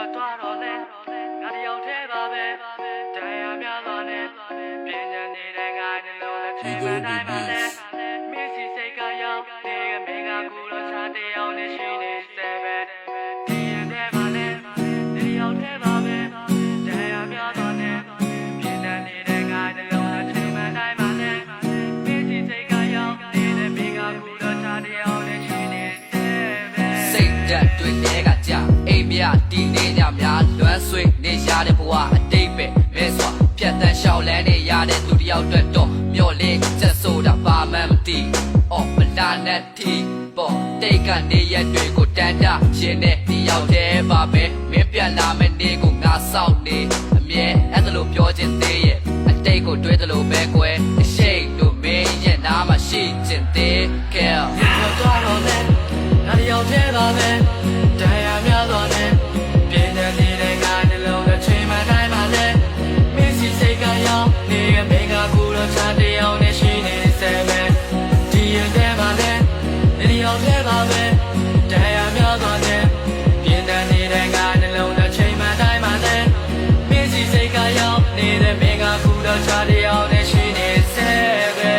ထွက်သွားတော့လဲငါတယောက်တည်းပါပဲတရားများစွာနဲ့ပြင်းညံနေတဲ့ငါနှလုံးလက်ချိန်မှတိုင်းပါလဲမင်းစီစိတ်ကရောက်နေကမင်းကကူတော့ချတယောက်နဲ့ရှိနေစဲပဲဒီရင်ထဲမှာလဲတယောက်တည်းပါပဲတရားများစွာနဲ့ပြင်းညံနေတဲ့ငါနှလုံးလက်ချိန်မှတိုင်းပါလဲမင်းစီစိတ်ကရောက်နေတဲ့မင်းကကူတော့ချတယောက်နဲ့ရှိနေစဲပဲစိတ်ဓာတ်တွေတဲကကြအိမ်မြတီနေညများလွမ်းဆွေးနေရတဲ့ဘဝအတိတ်ပဲမဲစွာဖြတ်တန်းလျှောက်လန်းနေရတဲ့သူတယောက်အတွက်တော့မျော်လင့်ချက်ဆိုတာဘာမှမသိအော်မလာနဲ့တီပေါ်တိတ်ကနေရက်တွေကိုတန်းတာရှင်တဲ့တယောက်တည်းပါပဲမင်းပြန်လာမယ့်နေ့ကိုငါစောင့်နေအမြဲအဲ့ဒါလိုပြောခြင်းသေးရဲ့အတိတ်ကိုတွေးသလိုပဲကွယ်အရှိတ်တို့မင်းရဲ့နားမှာရှိခြင်းသေးခဲထွက်သွားတော့လဲငါတယောက်တည်းပါပဲတရားများစွာနဲ့ပြင်းနေတဲ့ငါနှလုံးနဲ့ချိန်မှတိုင်းပါလဲမင်းစီစိတ်ကရောက်နေကမင်းကကူတော့ချတယောက်နဲ့ရှိနေစဲပဲဒီရင်ထဲမှာလဲတယောက်တည်းပါပဲတရားများစွာနဲ့ပြင်းနေတဲ့ငါနှလုံးနဲ့ချိန်မှတိုင်းပါလဲမင်းစီစိတ်ကရောက်နေတဲ့မင်းကကူတော့ချတယောက်နဲ့ရှိနေစဲပဲ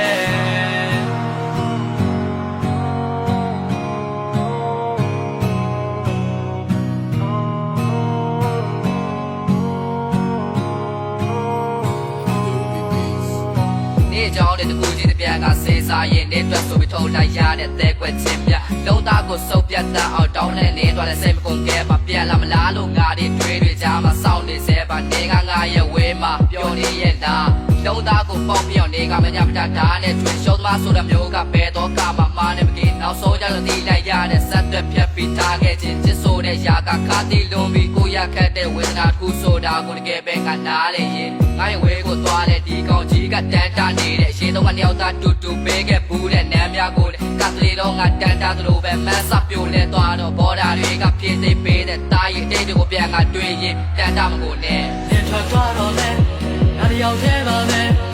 နေ့ကြောင်းတဲ့တကူကြီးတစ်ပြန်ကစေစားရင်နဲ့တွက်ဆိုပြီးထုံလိုက်ရတဲ့သဲကွက်ချင်းမြလုံးသားကိုစုပ်ပြတ်သားအောင်တောင်းနဲ့နေသွားတဲ့စိတ်မကုန်ကဲပါပြန်လာမလားလို့ငါတွေတွေးကြားမှာစောင့်နေစေပါနေကငါရဲ့ဝဲမှာပျော်နေရဲ့လားလုံးသားကိုပေါက်ပြောင်းနေကမညပတာဓာတ်နဲ့ထွေရှုံးသွားဆိုတဲ့မျိုးကဘယ်တော့ကမှမနဲ့မကင်းနောက်ဆုံးကြလို့တီးလိုက်ရတဲ့ဆက်တွက်ဖြတ်ပြီးထားခဲ့ခြင်းချစ်ဆိုတဲ့ຢာကခါတီလုံးပြီးကိုရခတ်တဲ့ဝေဒနာတစ်ခုဆိုတာကိုတကယ်ပဲငါနားလေရင်ငါရဲ့ဝဲကိုသွားတဲ့ဒီကောင်ကြီးကတန်တာနေတဲ့ရှင်းတော့နှစ်ယောက်သားတူတူပေးခဲ့ဘူးတဲ့နားများကိုလေကကလေးတော့ငါတန်တာသလိုပဲမန်းစပြိုလဲသွားတော့ဘော်ဒါတွေကဖြည့်သိပေးတဲ့တားရင်တိတ်တွေကိုပြန်ကတွေးရင်တန်တာမကိုနဲ့ထွက်သွားတော့လဲငါတယောက်တည်းပါပဲ